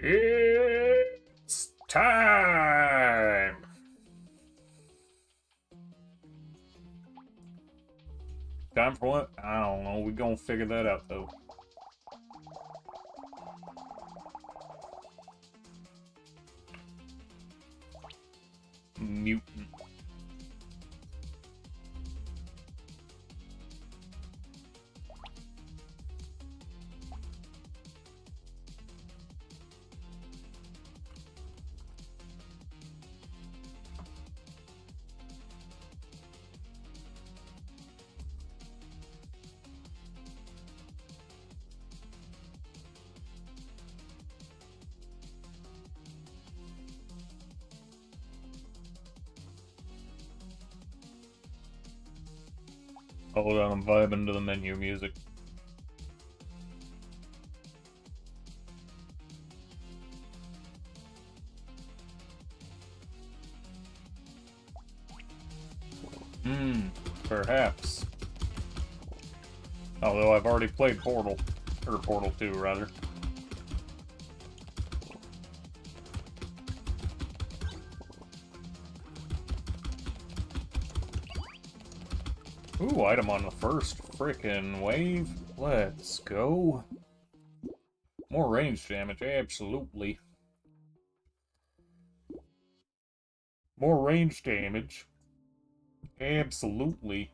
It's time! Time for what? I don't know. We're gonna figure that out, though. Mutant. Hold on, I'm vibing to the menu music. Perhaps. Although I've already played Portal. Or Portal 2, rather. Ooh, item on the first frickin' wave. Let's go. More range damage, absolutely. More range damage. Absolutely.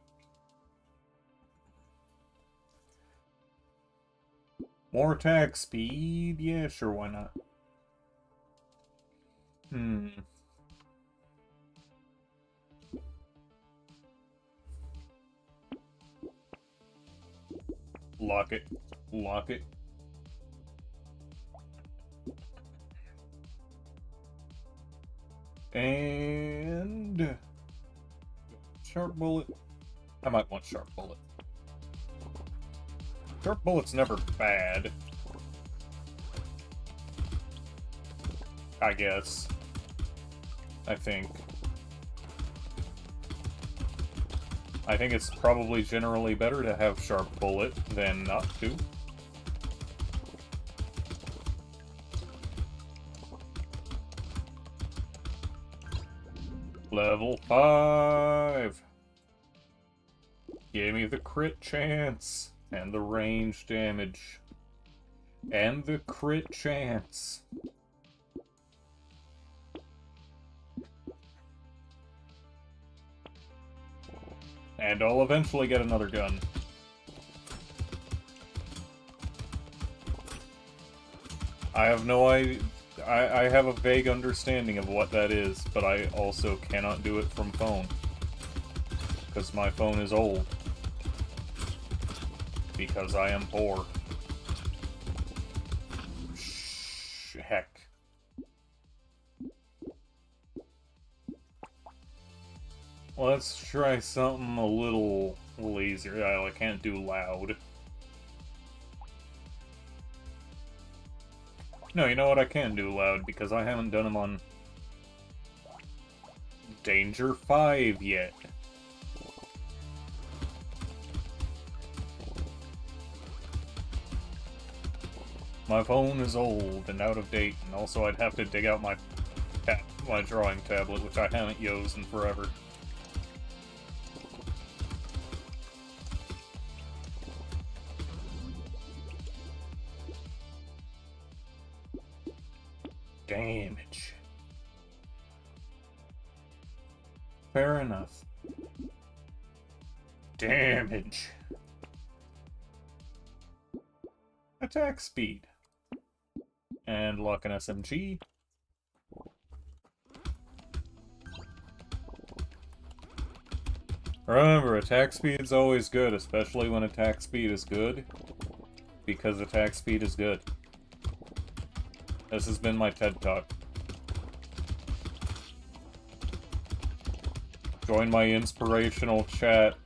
More attack speed? Yeah, sure, why not? Lock it. Lock it. And... Sharp bullet. I might want sharp bullet. Sharp bullet's never bad. I guess. I think it's probably generally better to have sharp bullet than not to. Level 5! Give me the crit chance! And the range damage. And the crit chance. And I'll eventually get another gun. I have no idea. I have a vague understanding of what that is, but I also cannot do it from phone. Because my phone is old. Because I am poor. Heck. Let's try something a little easier. I can't do loud. No, you know what? I can do loud because I haven't done them on Danger 5 yet. My phone is old and out of date, and also I'd have to dig out my drawing tablet, which I haven't used in forever. Damage. Fair enough. Damage. Attack speed. And lock an SMG. Remember, attack speed's always good, especially when attack speed is good. Because attack speed is good. This has been my TED Talk. Join my inspirational chat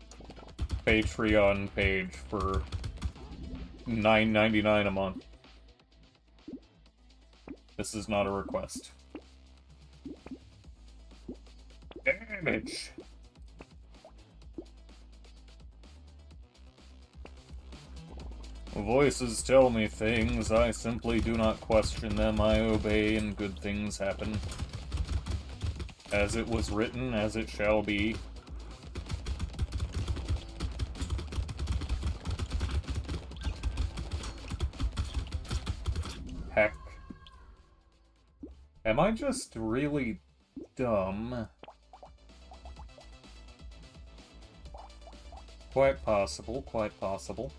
Patreon page for $9.99 a month. This is not a request. Damage! Voices tell me things, I simply do not question them, I obey, and good things happen. As it was written, as it shall be. Heck. Am I just really dumb? Quite possible, quite possible.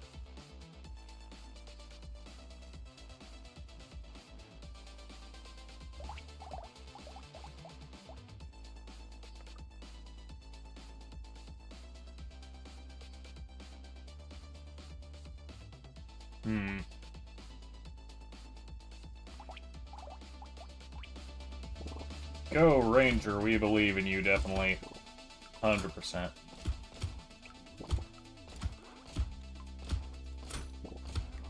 Go, Ranger, we believe in you, definitely. 100%.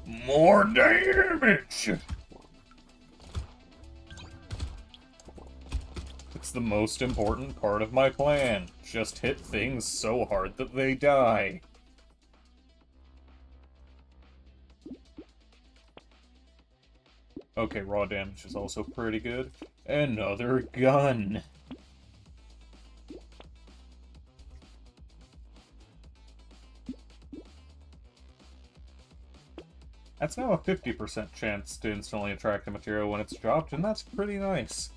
More damage! It's the most important part of my plan. Just hit things so hard that they die. Okay, raw damage is also pretty good. Another gun! That's now a 50% chance to instantly attract a material when it's dropped, and that's pretty nice.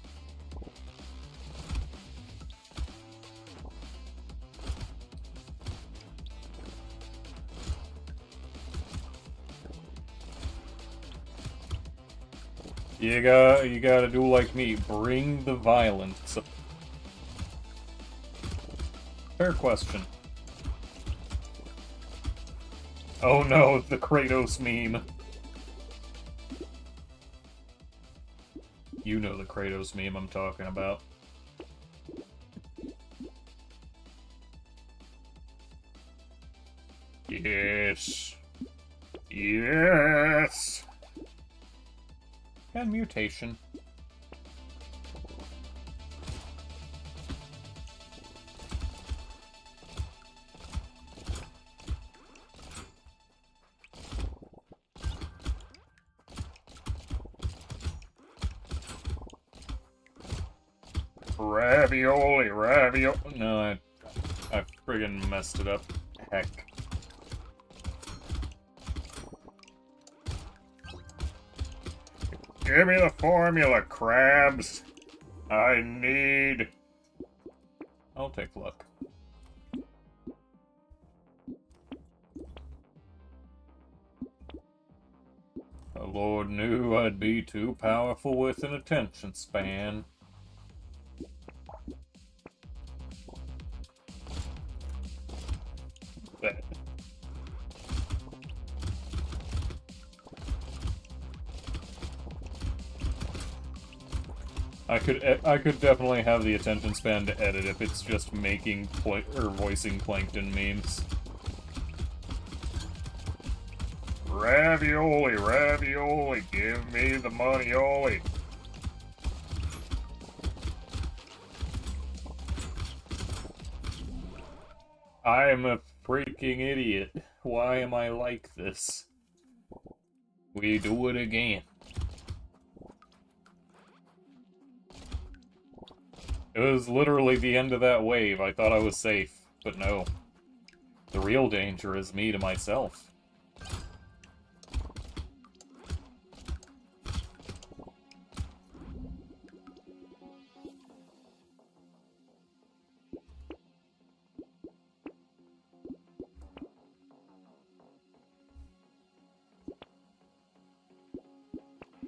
You gotta do like me, bring the violence. Fair question. Oh no, the Kratos meme. You know the Kratos meme I'm talking about. Yes. Yes! And mutation. Ravioli, ravioli. No, I friggin' messed it up. Heck. Give me the formula, crabs. I need... I'll take luck. The Lord knew I'd be too powerful with an attention span. I could definitely have the attention span to edit if it's just making or voicing Plankton memes. Ravioli, ravioli, give me the money-oli. I'm a freaking idiot. Why am I like this? We do it again. It was literally the end of that wave. I thought I was safe, but no. The real danger is me to myself.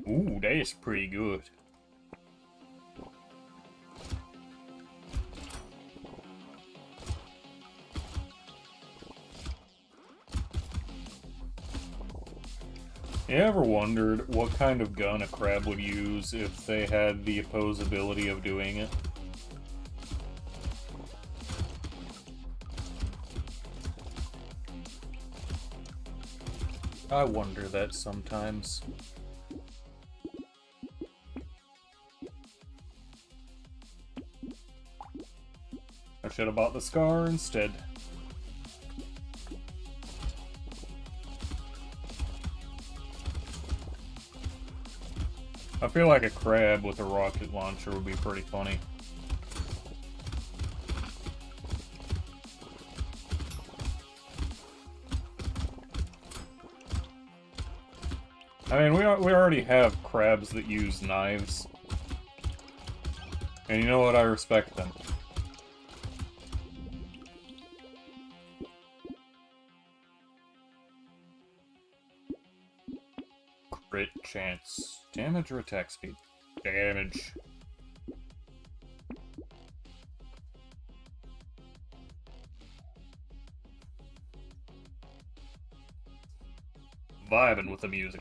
Ooh, that's pretty good. You ever wondered what kind of gun a crab would use if they had the opposability of doing it? I wonder that sometimes. I should have bought the Scar instead. I feel like a crab with a rocket launcher would be pretty funny. I mean, we already have crabs that use knives. And you know what? I respect them. Crit chance. Damage or attack speed? Damage. Vibing with the music.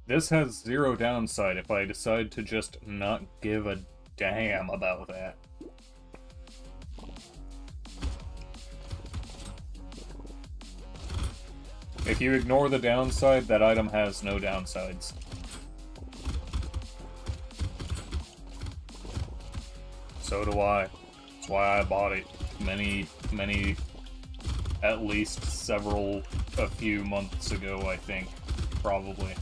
This has zero downside if I decide to just not give a damn about that. If you ignore the downside, that item has no downsides. So do I. That's why I bought it at least a few months ago, I think. Probably.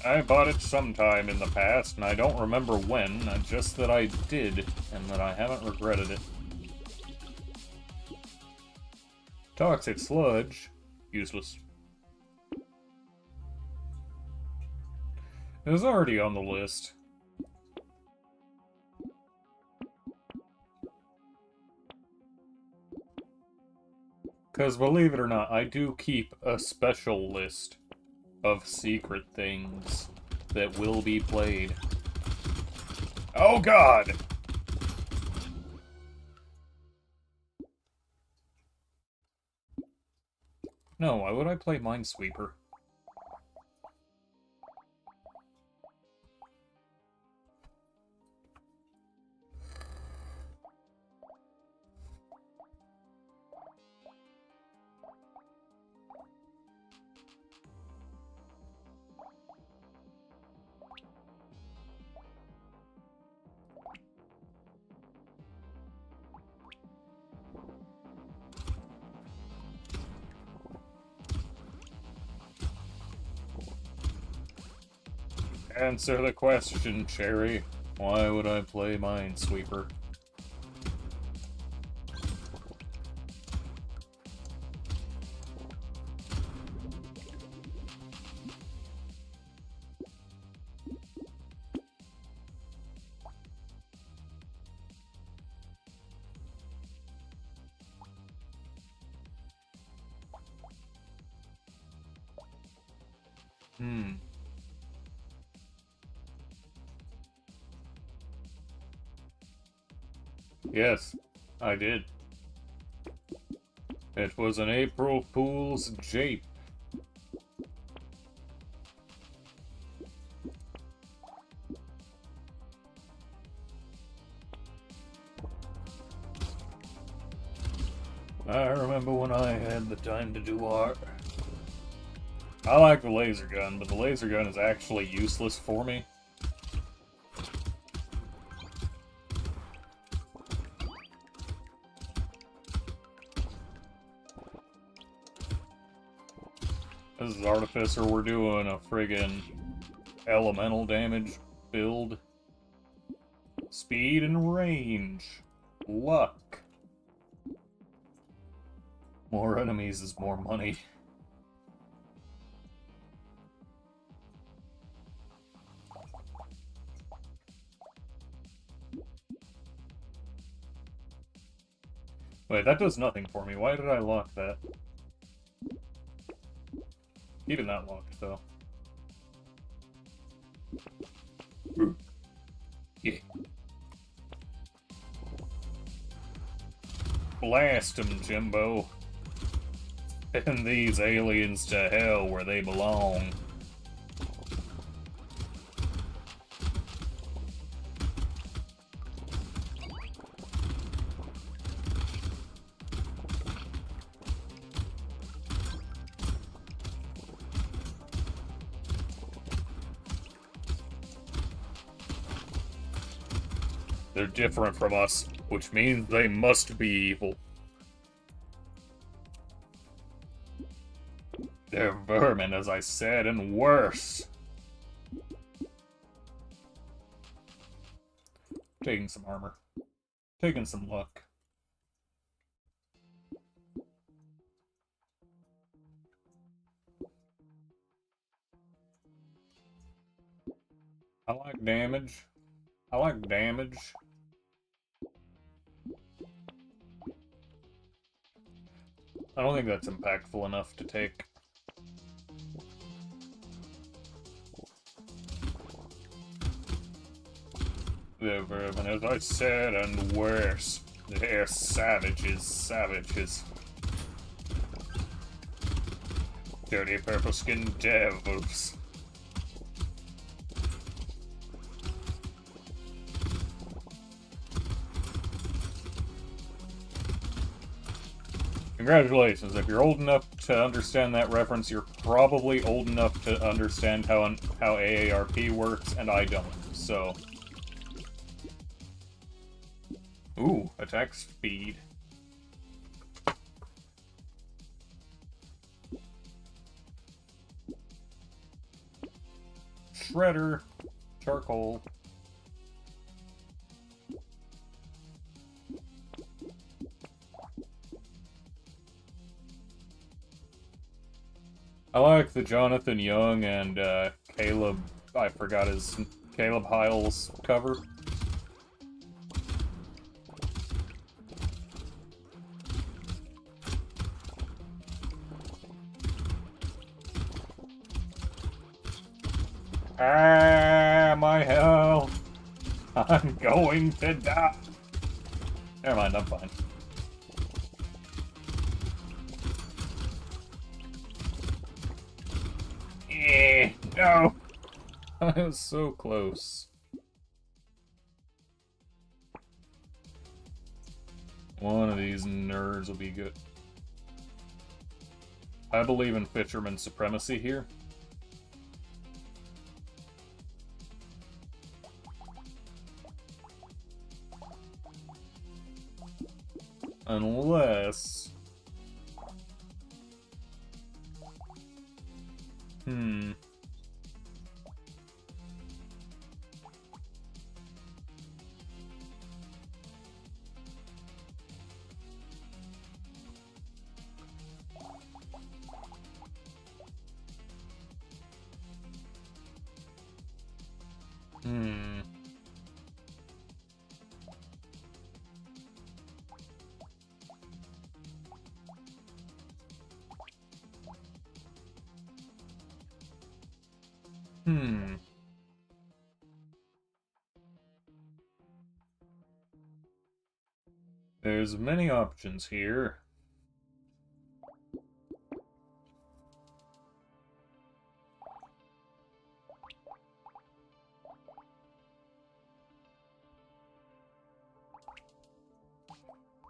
I bought it sometime in the past, and I don't remember when, just that I did, and that I haven't regretted it. Toxic sludge. Useless. It was already on the list. Because believe it or not, I do keep a special list of secret things that will be played. Oh god! No, why would I play Minesweeper? Answer the question, Cherry. Why would I play Minesweeper? Yes, I did. It was an April Fool's jape. I remember when I had the time to do art. I like the laser gun, but the laser gun is actually useless for me. This is Artificer, we're doing a friggin' elemental damage build. Speed and range. Luck. More enemies is more money. Wait, that does nothing for me. Why did I lock that? Even that locked, though. Yeah. Blast 'em, Jimbo. Send these aliens to hell where they belong. They're different from us, which means they must be evil. They're vermin, as I said, and worse. Taking some armor. Taking some luck. I like damage. I like damage. I don't think that's impactful enough to take. They're vermin, as I said, and worse. They're savages, savages. Dirty purple-skinned devils. Congratulations, if you're old enough to understand that reference, you're probably old enough to understand how AARP works, and I don't, so... Ooh, attack speed. Shredder. Charcoal. I like the Jonathan Young and Caleb, I forgot his, Caleb Hyles cover. Ah, my hell. I'm going to die. Never mind, I'm fine. No! I was so close. One of these nerds will be good. I believe in Fisherman supremacy here. Unless... There's many options here.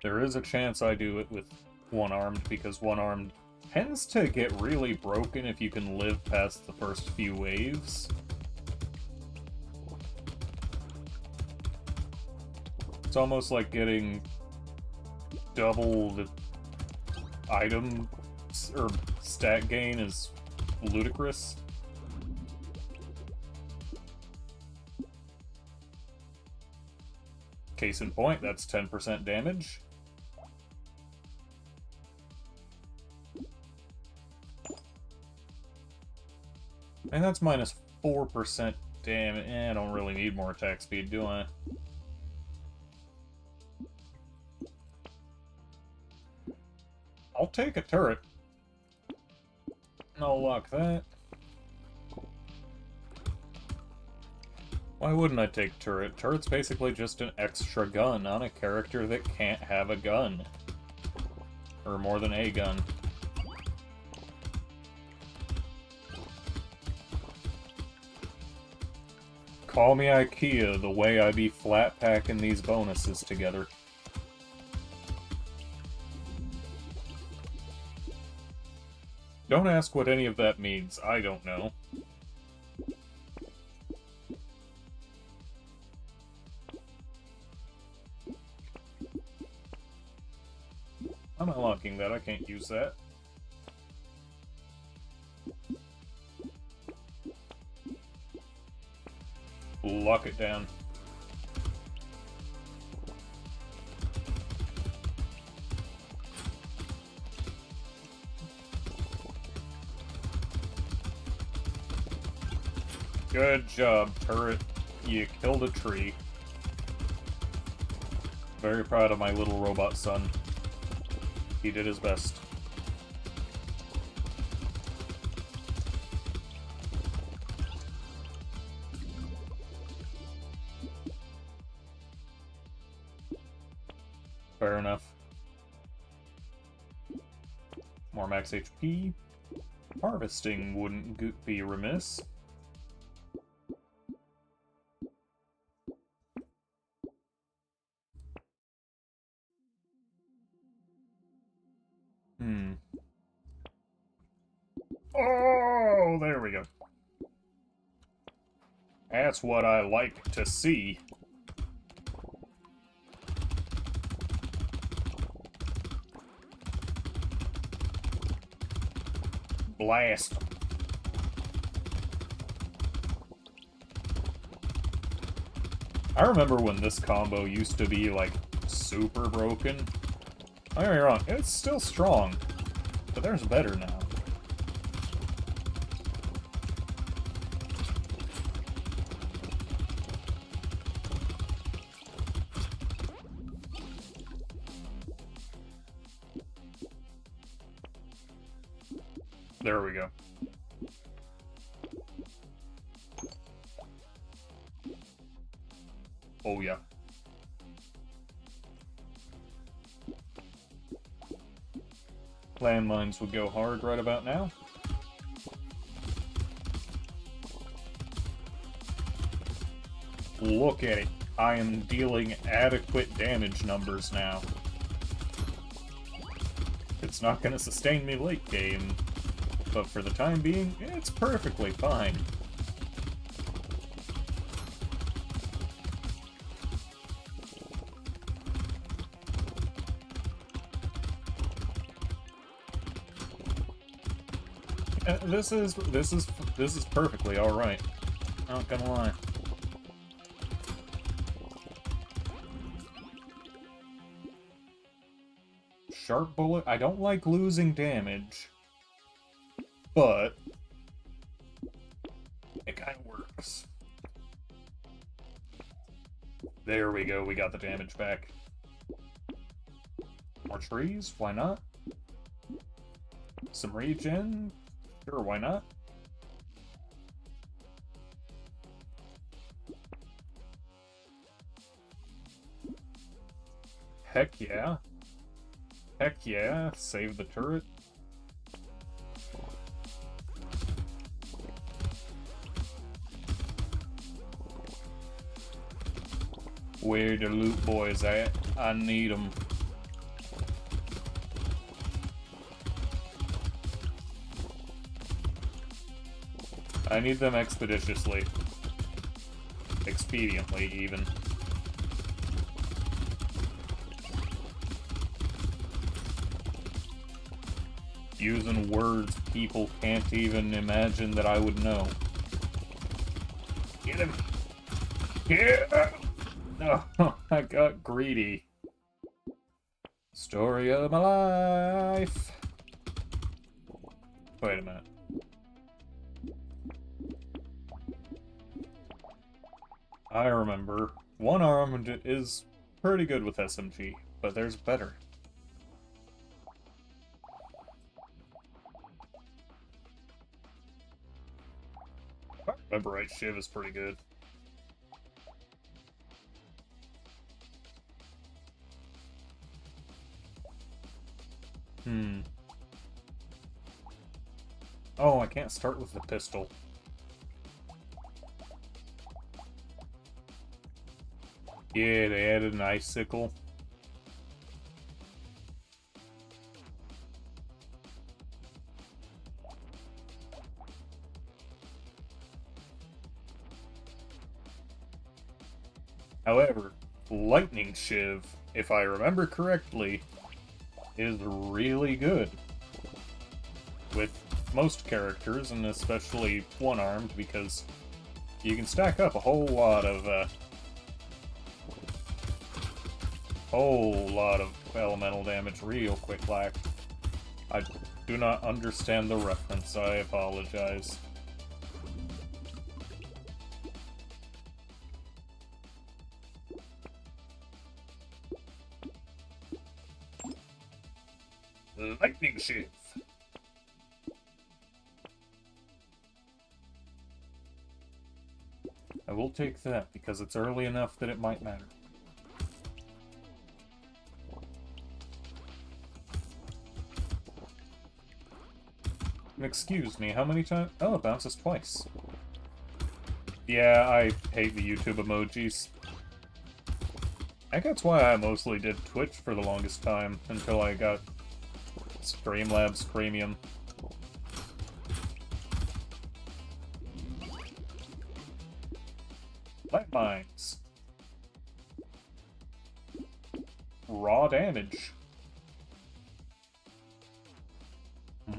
There is a chance I do it with one-armed, because one-armed tends to get really broken if you can live past the first few waves. It's almost like getting double the item or stat gain is ludicrous. Case in point, that's 10% damage. And that's minus 4% damage. I don't really need more attack speed, do I? I'll take a turret. I'll lock that. Why wouldn't I take turret? Turret's basically just an extra gun on a character that can't have a gun. Or more than a gun. Call me IKEA, the way I be flat packing these bonuses together. Don't ask what any of that means, I don't know. making that. I can't use that. Lock it down. Good job, turret. You killed a tree. Very proud of my little robot son. He did his best. Fair enough. More max HP. Harvesting wouldn't be remiss. Oh, there we go. That's what I like to see. Blast. I remember when this combo used to be, like, super broken. Don't get me wrong, it's still strong, but there's better now. There we go. Oh, yeah. Landmines would go hard right about now. Look at it. I am dealing adequate damage numbers now. It's not going to sustain me late game, but for the time being, it's perfectly fine. This is perfectly all right. Not gonna lie. Sharp bullet. I don't like losing damage, but it kind of works. There we go. We got the damage back. More trees. Why not? Some regen. Sure, why not? Heck yeah. Heck yeah. Save the turret. Where the loot boys at? I need them. I need them expeditiously. Expediently, even. Using words people can't even imagine that I would know. Get him! Yeah! Oh, I got greedy. Story of my life. Wait a minute. I remember. One arm is pretty good with SMG, but there's better. If I remember right, Shiv is pretty good. Oh, I can't start with the pistol. Yeah, they added an icicle. However, Lightning Shiv, if I remember correctly, is really good with most characters, and especially one-armed, because you can stack up a whole lot of elemental damage real quick like. I do not understand the reference, I apologize. Lightning Shiv. I will take that, because it's early enough that it might matter. Excuse me, how many times? Oh, it bounces twice. Yeah, I hate the YouTube emojis. I think that's why I mostly did Twitch for the longest time, until I got Streamlabs Premium. Landmines. Raw damage.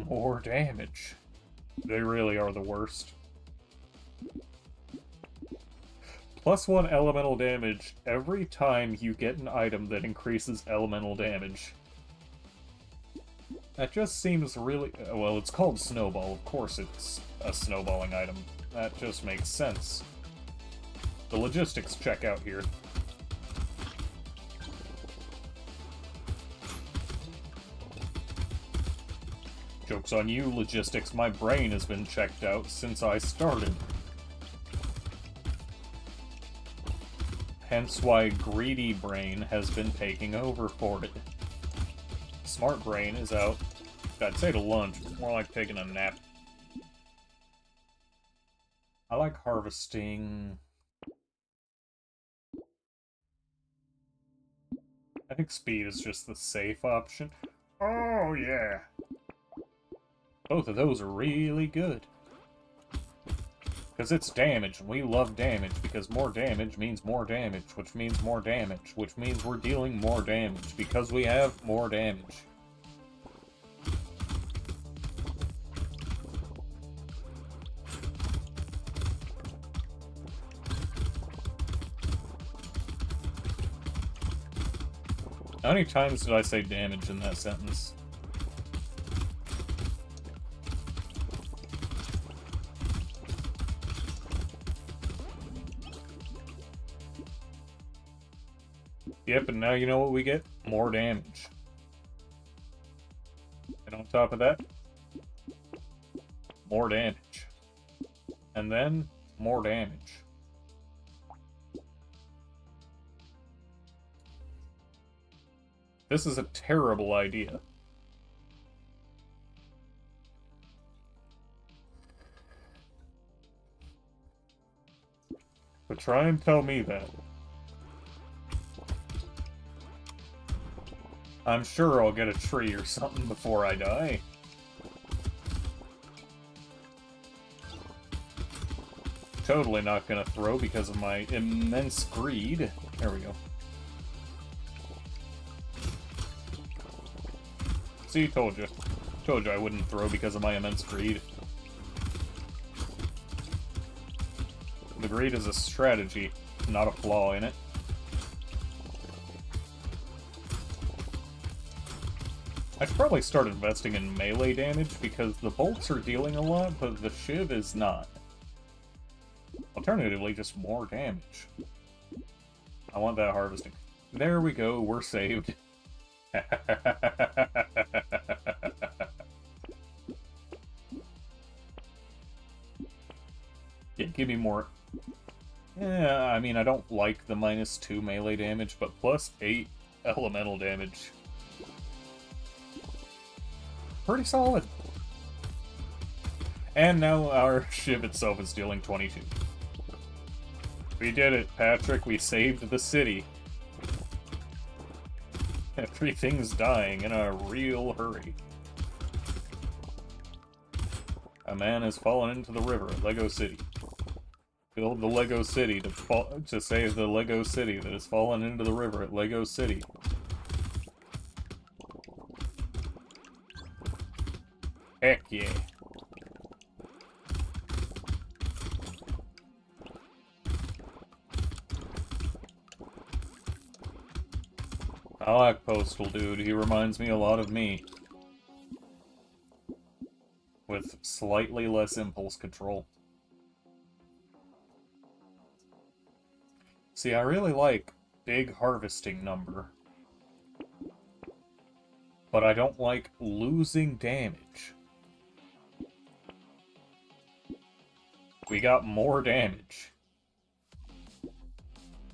More damage. They really are the worst. +1 elemental damage every time you get an item that increases elemental damage. That just seems really... well, it's called Snowball. Of course it's a snowballing item. That just makes sense. The logistics check out here. Joke's on you, logistics. My brain has been checked out since I started. Hence why Greedy Brain has been taking over for it. Smart Brain is out. I'd say to lunch, but more like taking a nap. I like harvesting... I think speed is just the safe option. Oh, yeah! Both of those are really good. Because it's damage, and we love damage, because more damage means more damage, which means more damage, which means we're dealing more damage, because we have more damage. How many times did I say damage in that sentence? Yep, and now you know what we get? More damage. And on top of that, more damage. And then, more damage. This is a terrible idea. But try and tell me that. I'm sure I'll get a tree or something before I die. Totally not gonna throw because of my immense greed. There we go. See, told you. Told you I wouldn't throw because of my immense greed. The greed is a strategy, not a flaw in it. I should probably start investing in melee damage, because the bolts are dealing a lot, but the shiv is not. Alternatively, just more damage. I want that harvesting. There we go, we're saved. Yeah, give me more. Yeah, I mean, I don't like the -2 melee damage, but +8 elemental damage. Pretty solid. And now our shiv itself is dealing 22. We did it, Patrick. We saved the city. Everything's dying in a real hurry. A man has fallen into the river at Lego City. Build the Lego City to save the Lego City that has fallen into the river at Lego City. Heck yeah. I like Postal Dude. He reminds me a lot of me. With slightly less impulse control. See, I really like big harvesting number. But I don't like losing damage. We got more damage.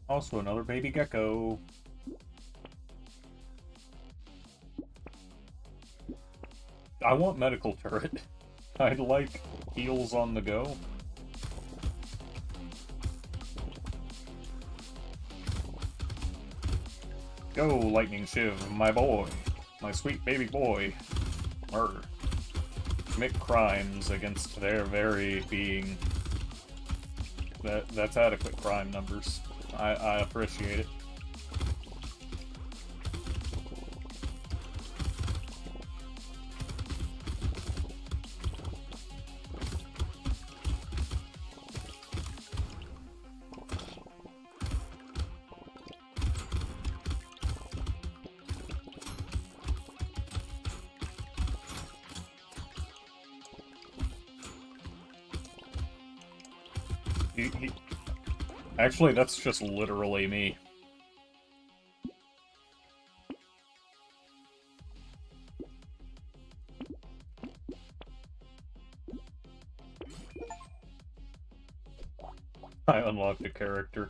Also, another baby gecko. I want medical turret. I'd like heals on the go. Go, Lightning Shiv, my boy. My sweet baby boy. Murder. Commit crimes against their very being. That's adequate crime numbers. I appreciate it. Actually, that's just literally me. I unlocked a character.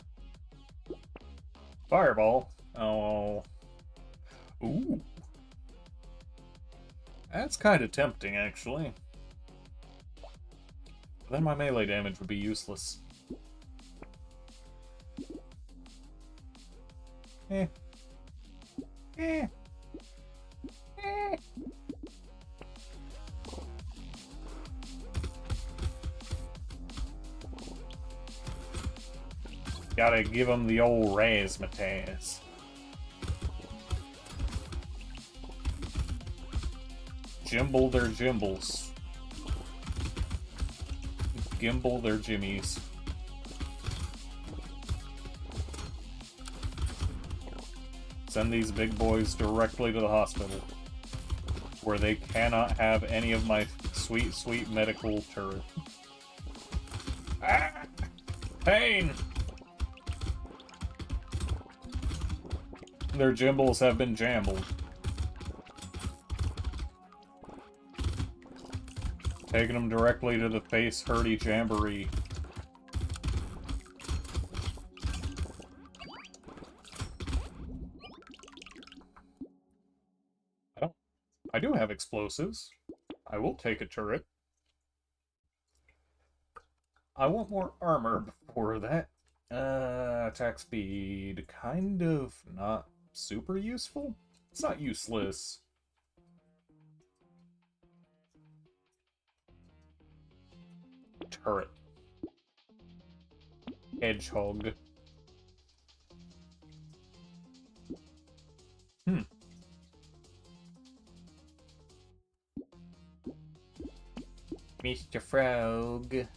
Fireball. Oh. Ooh. That's kind of tempting, actually. But then my melee damage would be useless. Eh. Eh. Eh. Gotta give them the old razzmatazz. Jimble their jimbles. Gimbal their jimmies. Send these big boys directly to the hospital, where they cannot have any of my sweet, sweet medical turret. Ah! Pain! Their gimbles have been jambled. Taking them directly to the face hurty jamboree. I do have explosives. I will take a turret. I want more armor before that. Attack speed, kind of not super useful. It's not useless. Turret. Hedgehog. Mr. Frog.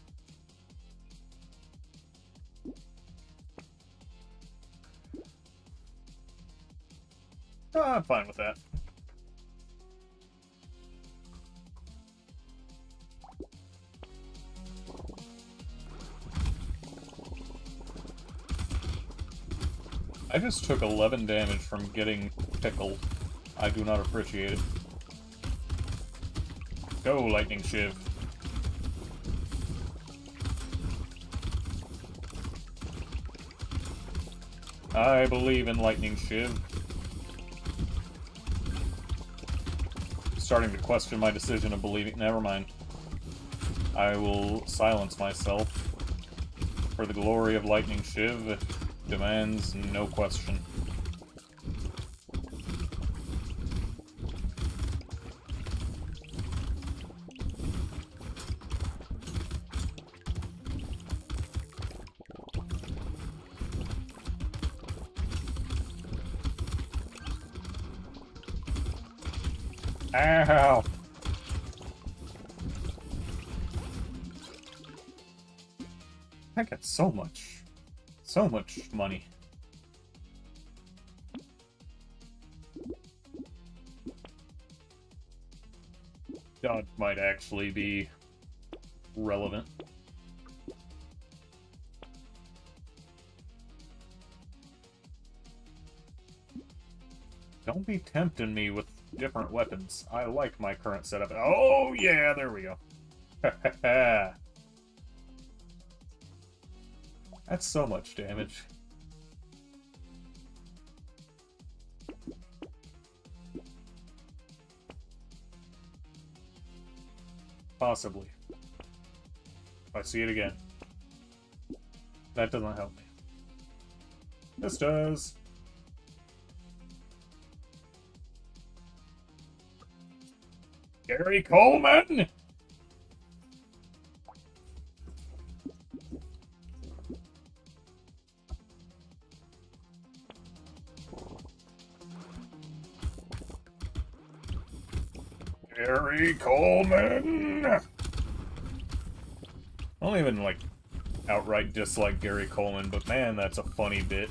Oh, I'm fine with that. I just took 11 damage from getting pickled. I do not appreciate it. Go, Lightning Shiv. I believe in Lightning Shiv. Starting to question my decision of believing. Never mind. I will silence myself. For the glory of Lightning Shiv demands no question. Ow! I got so much money. Dodge might actually be relevant. Don't be tempting me with different weapons. I like my current setup. Oh, yeah, there we go. That's so much damage. Possibly. If I see it again. That doesn't help me. This does. Gary Coleman! Gary Coleman! I don't even, like, outright dislike Gary Coleman, but man, that's a funny bit.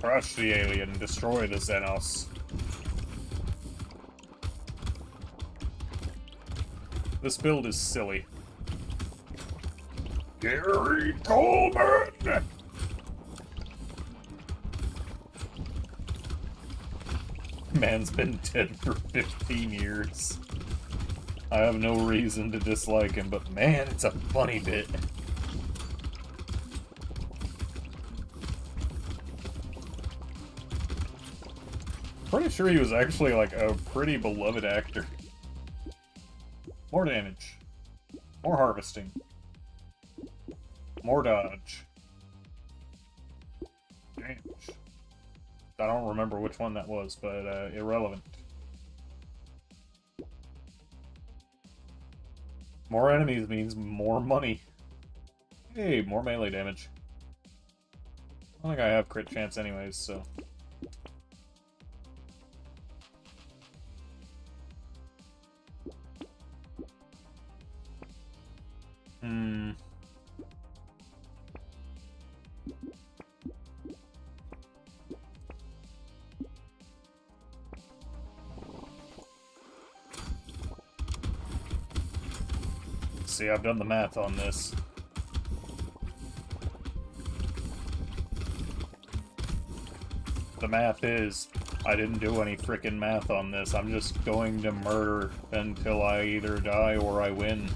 Crush the alien, destroy the Xenos. This build is silly. Gary Coleman! Man's been dead for 15 years. I have no reason to dislike him, but man, it's a funny bit. Pretty sure he was actually, like, a pretty beloved actor. More damage. More harvesting. More dodge. Damage. I don't remember which one that was, but, irrelevant. More enemies means more money. Hey, more melee damage. I don't think I have crit chance anyways, so... See, I've done the math on this. The math is, I didn't do any frickin' math on this. I'm just going to murder until I either die or I win.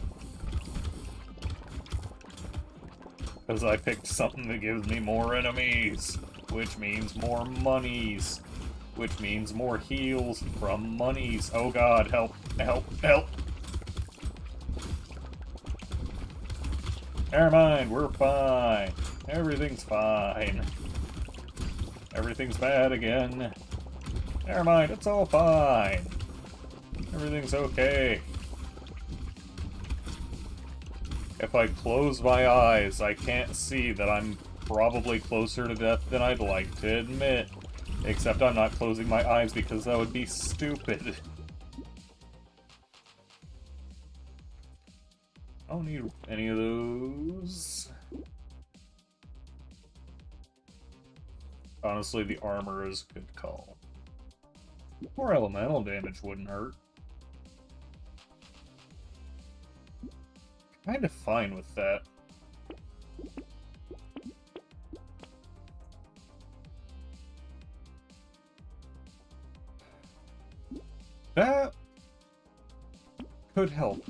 Because I picked something that gives me more enemies, which means more monies, which means more heals from monies. Oh god, help, help, help! Never mind, we're fine. Everything's fine. Everything's bad again. Never mind, it's all fine. Everything's okay. If I close my eyes, I can't see that I'm probably closer to death than I'd like to admit. Except I'm not closing my eyes because that would be stupid. I don't need any of those. Honestly, the armor is a good call. More elemental damage wouldn't hurt. Kinda fine with that. That could help.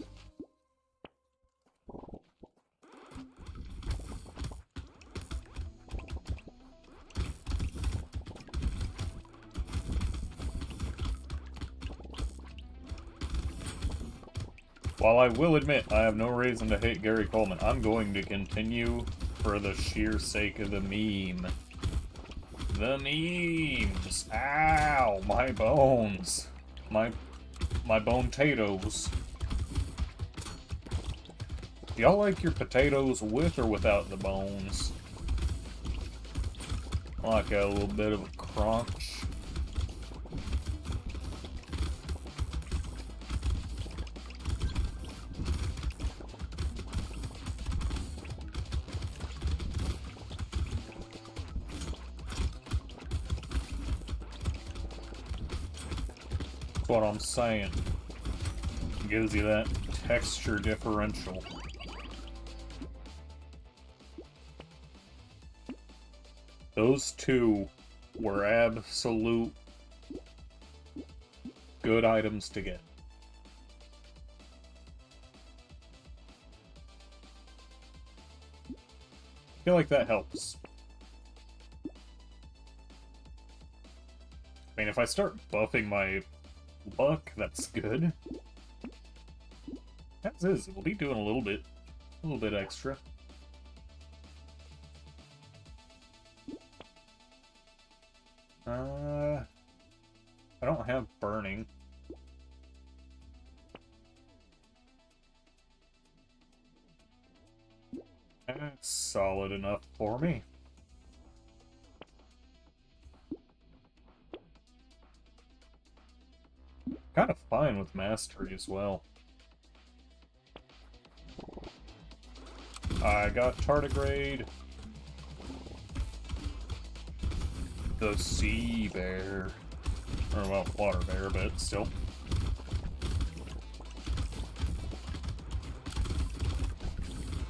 While I will admit I have no reason to hate Gary Coleman, I'm going to continue for the sheer sake of the meme. The memes! Ow! My bones! My bone-tatoes. Do y'all like your potatoes with or without the bones? Like a little bit of a crunch. That's what I'm saying. It gives you that texture differential. Those two were absolute good items to get. I feel like that helps. I mean, if I start buffing my luck, that's good. As is, we'll be doing a little bit extra. I don't have burning. That's solid enough for me. Kind of fine with mastery as well. I got tardigrade. The sea bear. Or, well, water bear, but still.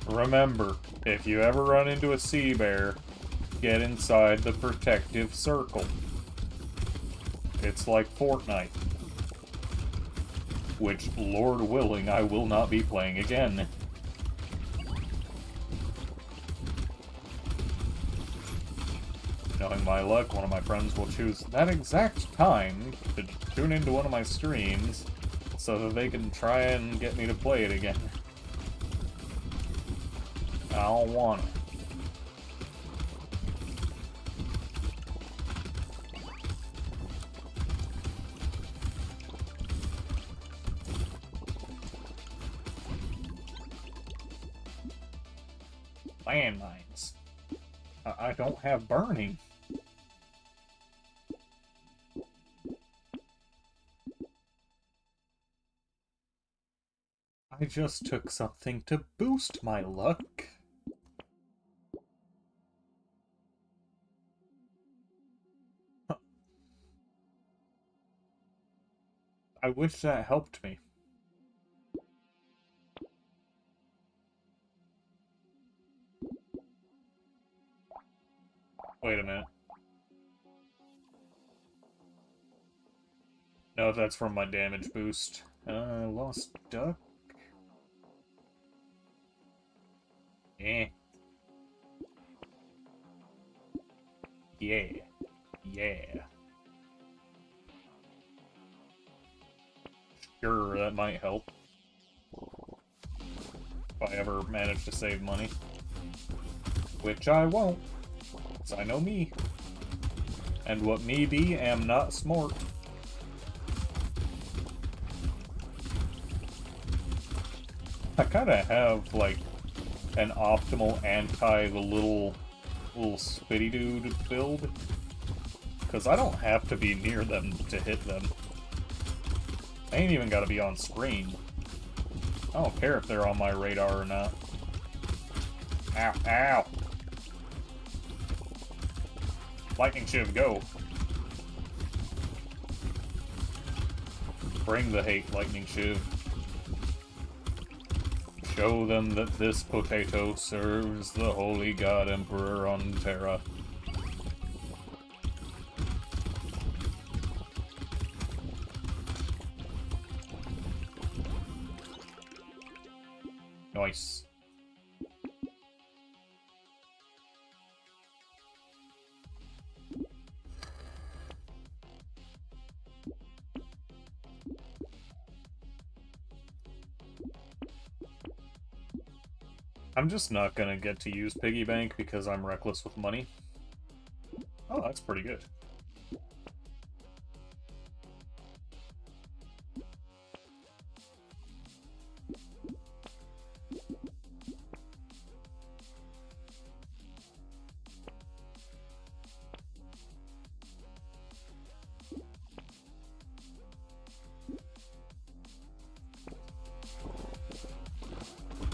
Remember, if you ever run into a sea bear, get inside the protective circle. It's like Fortnite. Which, Lord willing, I will not be playing again. Knowing my luck, one of my friends will choose that exact time to tune into one of my streams so that they can try and get me to play it again. I don't want it. Landmines. I don't have burning. I just took something to boost my luck. Huh. I wish that helped me. Wait a minute. No, that's from my damage boost. Lost duck? Eh. Yeah. Yeah. Sure, that might help. If I ever manage to save money. Which I won't. Because I know me. And what me be am not smart. I kinda have, like, an optimal anti the little spitty dude build. Because I don't have to be near them to hit them. I ain't even gotta be on screen. I don't care if they're on my radar or not. Ow, ow! Lightning Shiv, go! Bring the hate, Lightning Shiv. Show them that this potato serves the holy god emperor on Terra. Nice. I'm just not gonna get to use Piggy Bank because I'm reckless with money. Oh, that's pretty good.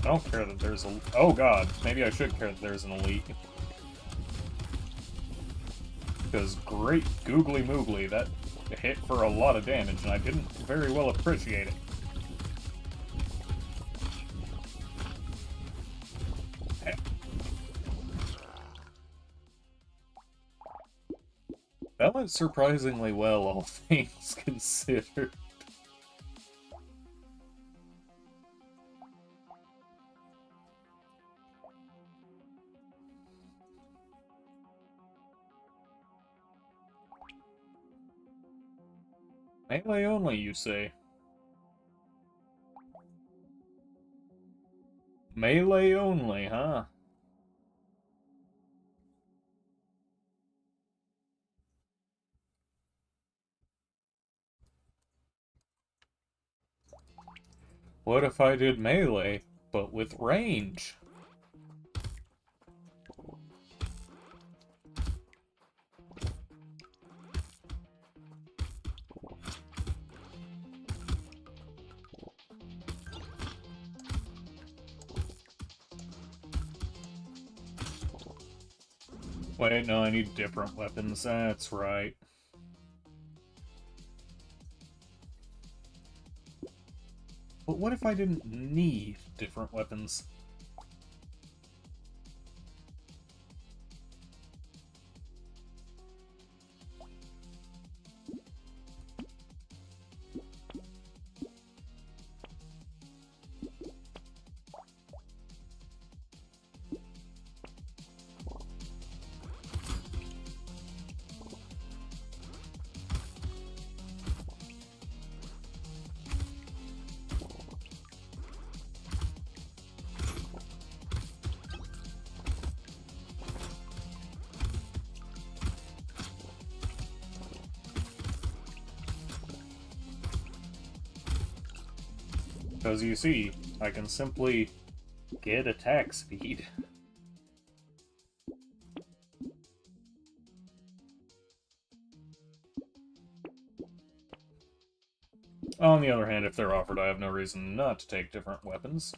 don't care that there's a... Oh god, maybe I should care that there's an elite. Because great googly moogly, that hit for a lot of damage, and I didn't very well appreciate it. That went surprisingly well, all things considered. Melee only, you say? Melee only, huh? What if I did melee, but with range? Wait, no, I need different weapons. That's right. But what if I didn't need different weapons? Because you see, I can simply get attack speed. On the other hand, if they're offered, I have no reason not to take different weapons.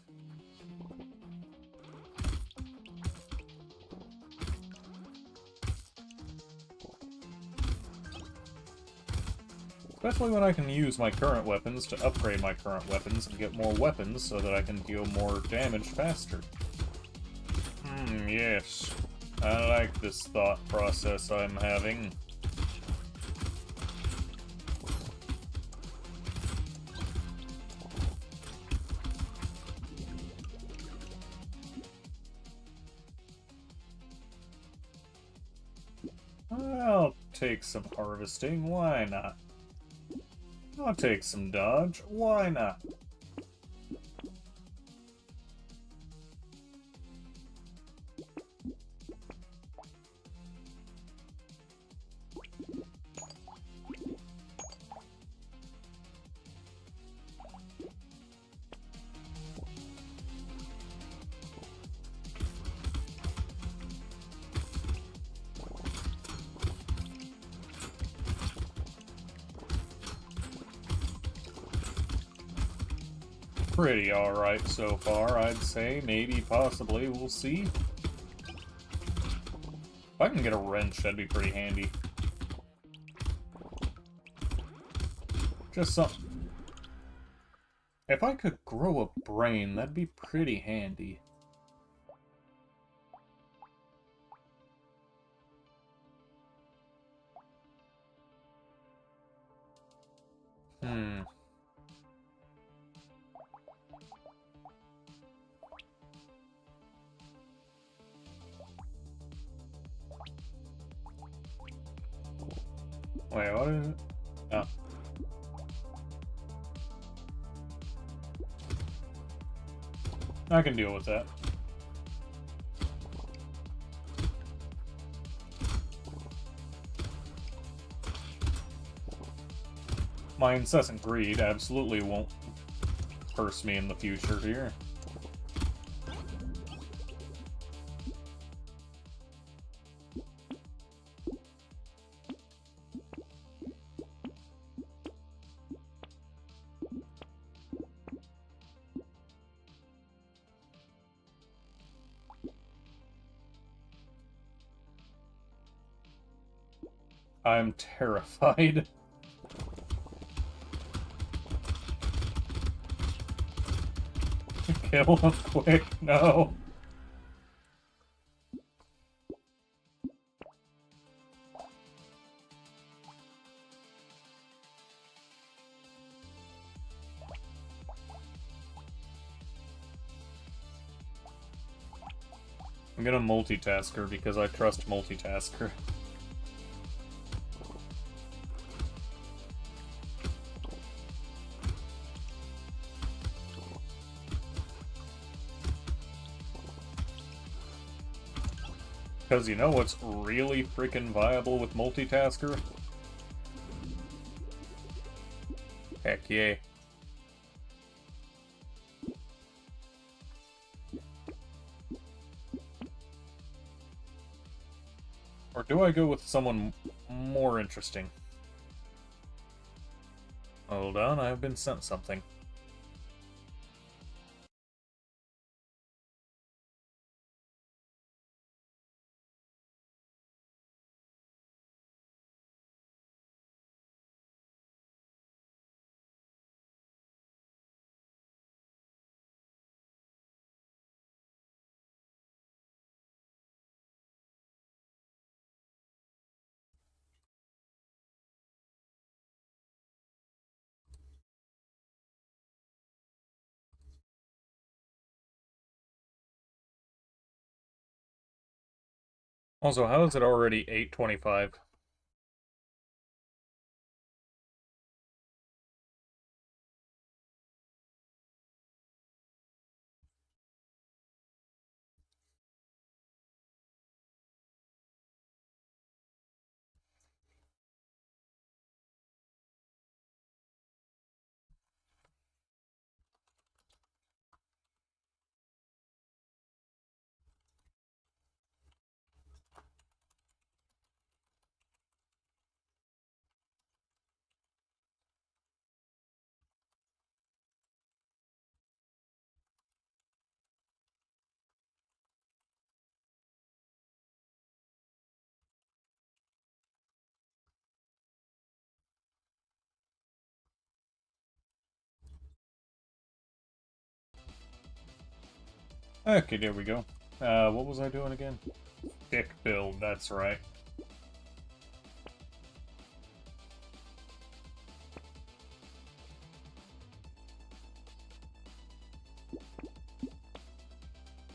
Especially when I can use my current weapons to upgrade my current weapons and get more weapons so that I can deal more damage faster. Yes. I like this thought process I'm having. I'll take some harvesting, why not? I'll take some dodge, why not? Pretty alright so far, I'd say. Maybe, possibly, we'll see. If I can get a wrench, that'd be pretty handy. Just something. If I could grow a brain, that'd be pretty handy. Wait, what is it? Oh. I can deal with that. My incessant greed absolutely won't curse me in the future here. I'm terrified. Kill him quick, no. I'm gonna multitasker because I trust multitasker. Because you know what's really freaking viable with multitasker? Heck yeah. Or do I go with someone more interesting? Hold on, I have been sent something. Also, how is it already 8:25? Okay, there we go. What was I doing again? Stick build, that's right.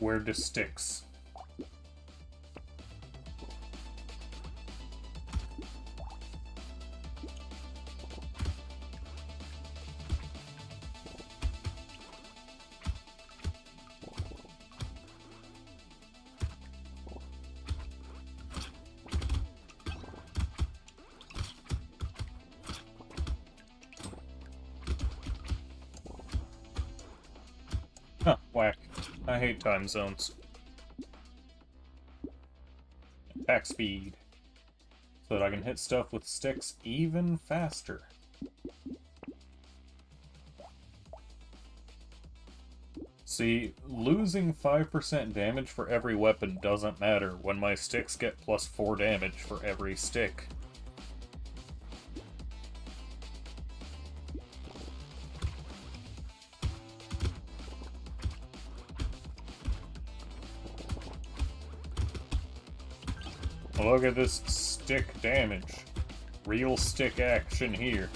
Where do sticks? Huh, whack. I hate time zones. Attack speed. So that I can hit stuff with sticks even faster. See, losing 5% damage for every weapon doesn't matter when my sticks get plus 4 damage for every stick. Look at this stick damage. Real stick action here.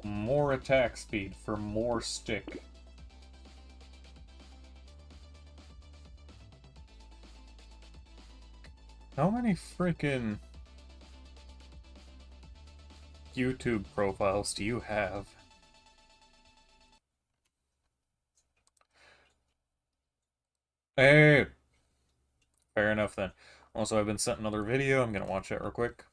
More attack speed for more stick. How many freaking YouTube profiles do you have? Hey! Fair enough then. Also, I've been sent another video. I'm gonna watch it real quick.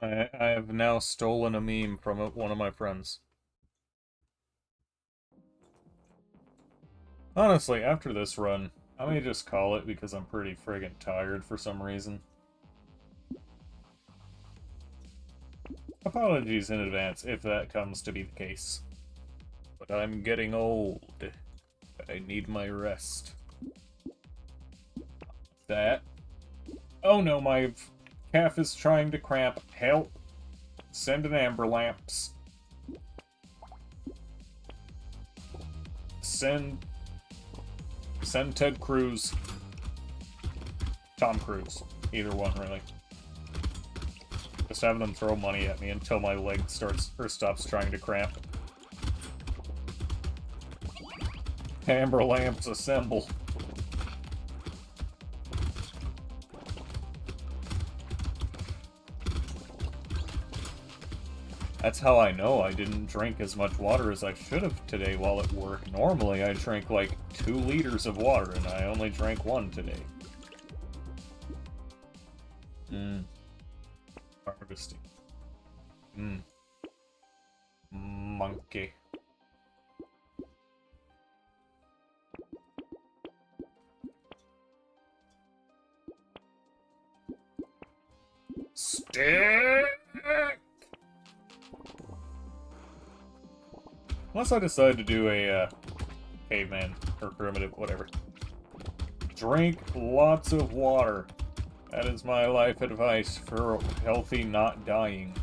I have now stolen a meme from one of my friends. Honestly, after this run, I may just call it because I'm pretty friggin' tired for some reason. Apologies in advance if that comes to be the case. But I'm getting old. I need my rest. That. Oh no, my calf is trying to cramp. Help. Send an amber lamps. Send Ted Cruz. Tom Cruise. Either one, really. Just having them throw money at me until my leg starts or stops trying to cramp. Amber lamps assemble. That's how I know I didn't drink as much water as I should have today while at work. Normally I drink like 2 liters of water and I only drank 1 today. Harvesting. Monkey. Stick! Unless I decide to do a caveman or primitive, whatever. Drink lots of water. That is my life advice for healthy not dying.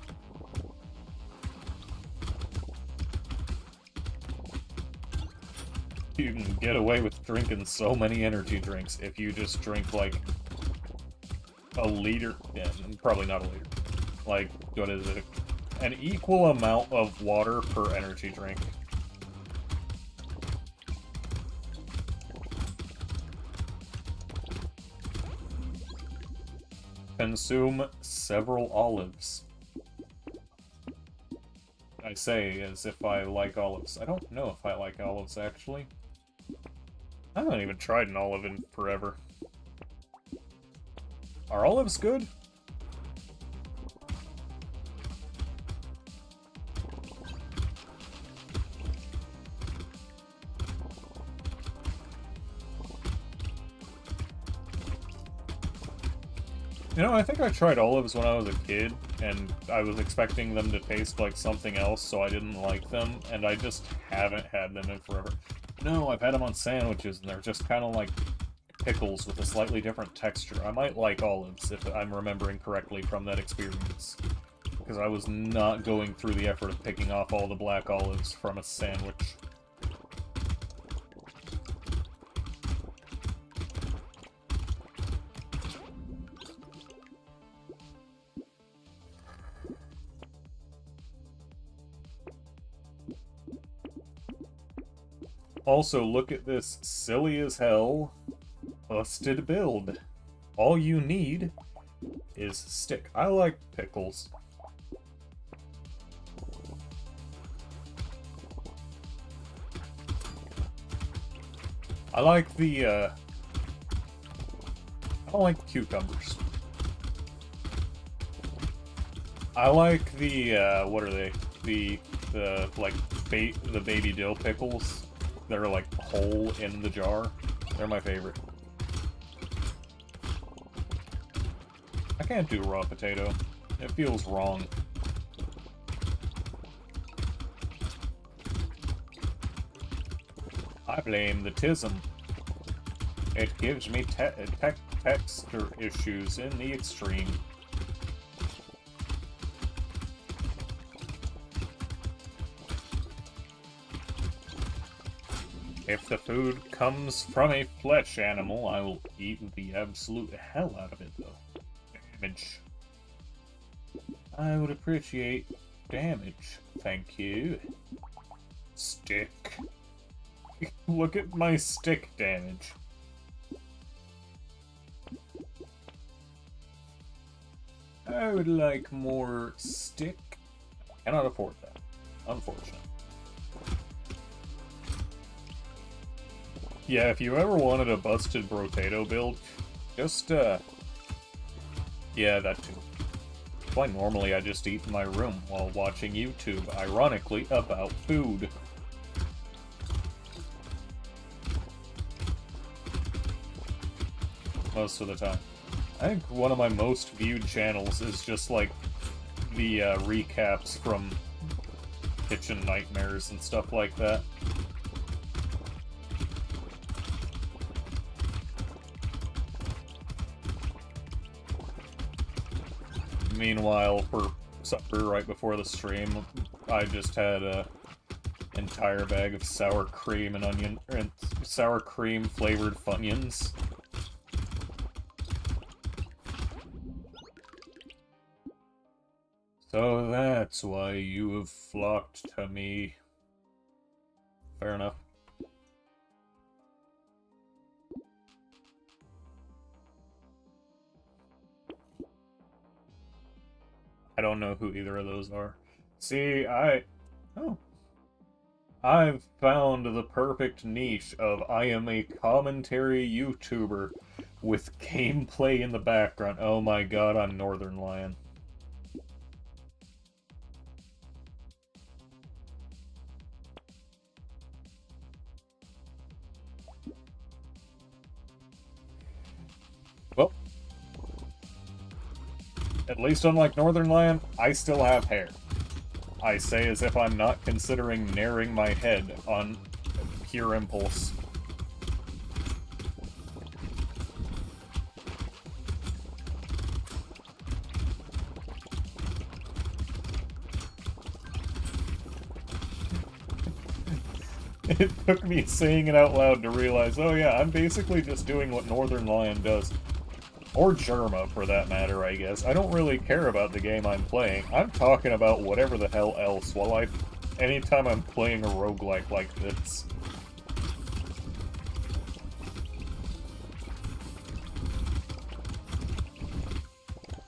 You can get away with drinking so many energy drinks if you just drink like a liter. Yeah, probably not a liter. Like, what is it? An equal amount of water per energy drink. Consume several olives. I say as if I like olives. I don't know if I like olives, actually. I haven't even tried an olive in forever. Are olives good? You know, I think I tried olives when I was a kid, and I was expecting them to taste like something else, so I didn't like them, and I just haven't had them in forever. No, I've had them on sandwiches, and they're just kind of like pickles with a slightly different texture. I might like olives, if I'm remembering correctly from that experience. Because I was not going through the effort of picking off all the black olives from a sandwich. Also, look at this silly as hell busted build. All you need is stick. I like pickles. I like the, I don't like cucumbers. I like the, what are they? The like, the baby dill pickles that are, like, whole in the jar. They're my favorite. I can't do raw potato. It feels wrong. I blame the TISM. It gives me texture issues in the extreme. If the food comes from a flesh animal, I will eat the absolute hell out of it, though. Damage. I would appreciate damage. Thank you. Stick. Look at my stick damage. I would like more stick. I cannot afford that. Unfortunate. Yeah, if you ever wanted a busted potato build, just, yeah, that too. That's why normally I just eat in my room while watching YouTube, ironically, about food. Most of the time. I think one of my most viewed channels is just like the recaps from Kitchen Nightmares and stuff like that. Meanwhile, for supper right before the stream, I just had a entire bag of sour cream and onion and sour cream flavored Funyuns. So that's why you have flocked to me. Fair enough. I don't know who either of those are. See, I've found the perfect niche of I am a commentary YouTuber with gameplay in the background. Oh my god, I'm Northern Lion. Well, at least unlike Northern Lion, I still have hair. I say as if I'm not considering narrowing my head on pure impulse. It took me saying it out loud to realize, oh yeah, I'm basically just doing what Northern Lion does. Or Jerma, for that matter, I guess. I don't really care about the game I'm playing. I'm talking about whatever the hell else anytime I'm playing a roguelike like this.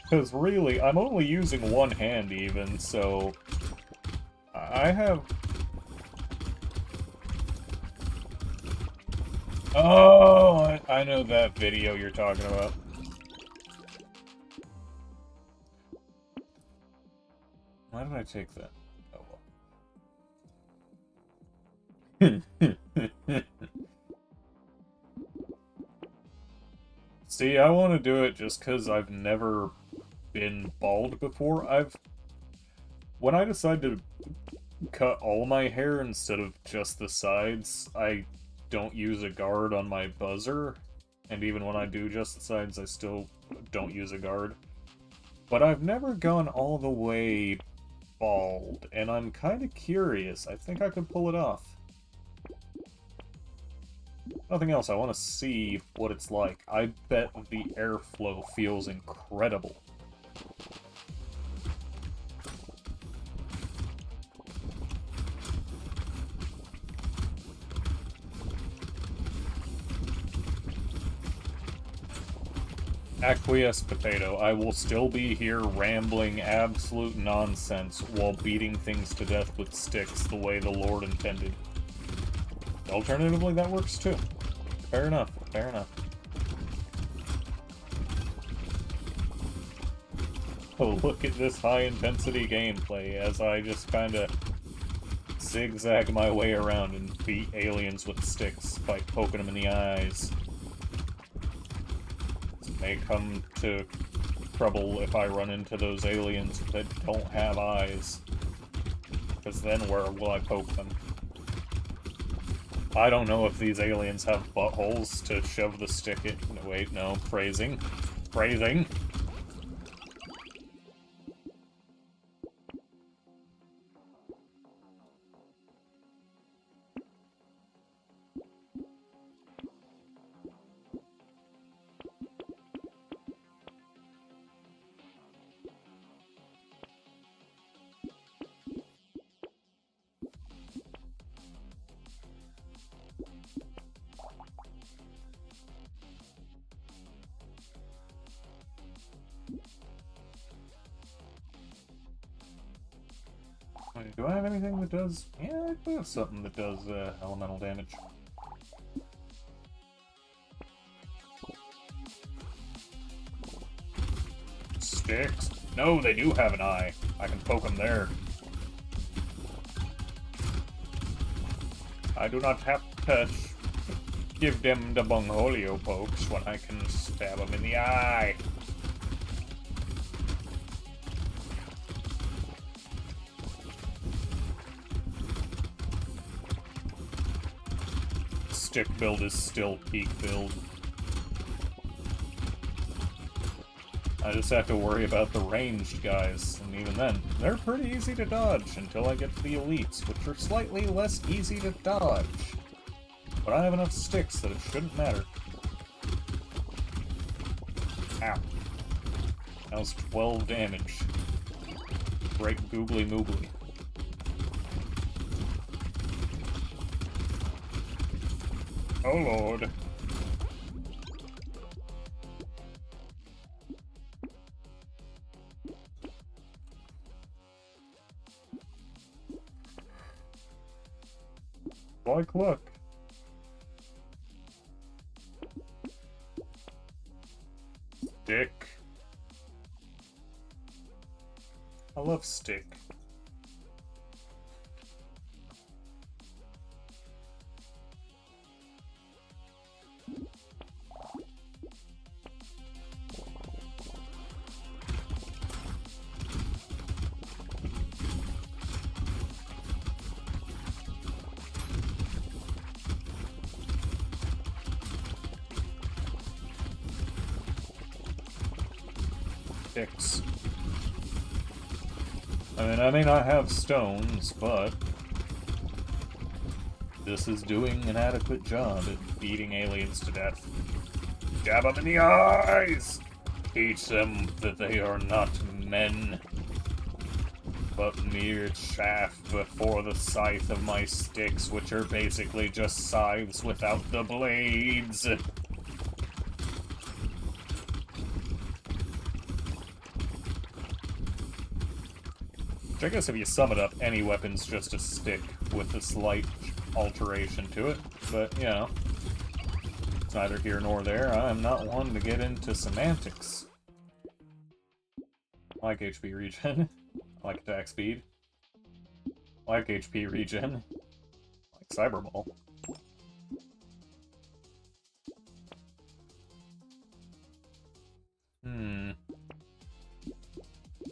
Because really, I'm only using one hand even, so... I have... Oh, I know that video you're talking about. Why did I take that? Oh well. See, I want to do it just because I've never been bald before. When I decide to cut all my hair instead of just the sides, I don't use a guard on my buzzer. And even when I do just the sides, I still don't use a guard. But I've never gone all the way bald, and I'm kind of curious. I think I could pull it off. Nothing else, I want to see what it's like. I bet the airflow feels incredible. Acquiesce, Potato. I will still be here rambling absolute nonsense while beating things to death with sticks the way the Lord intended. Alternatively, that works too. Fair enough, fair enough. Oh, look at this high-intensity gameplay as I just kinda zigzag my way around and beat aliens with sticks by poking them in the eyes. May come to trouble if I run into those aliens that don't have eyes. Because then where will I poke them? I don't know if these aliens have buttholes to shove the stick in. Wait, no. Phrasing. Phrasing. Wait, do I have anything that does... Yeah, I do have something that does elemental damage. Sticks. No, they do have an eye. I can poke them there. I do not have to give them the bungholio pokes when I can stab them in the eye. Stick build is still peak build. I just have to worry about the ranged guys, and even then, they're pretty easy to dodge until I get to the elites, which are slightly less easy to dodge. But I have enough sticks that it shouldn't matter. Ow. That was 12 damage. Great googly moogly. Oh lord. Like luck. Stick. I love stick. Sticks. I may not have stones, but this is doing an adequate job at beating aliens to death. Jab them in the eyes! Teach them that they are not men, but mere chaff before the scythe of my sticks, which are basically just scythes without the blades. I guess if you sum it up, any weapon's just a stick with a slight alteration to it, but, you know, it's neither here nor there. I'm not one to get into semantics. I like HP regen. I like attack speed. I like HP regen. I like Cyberball.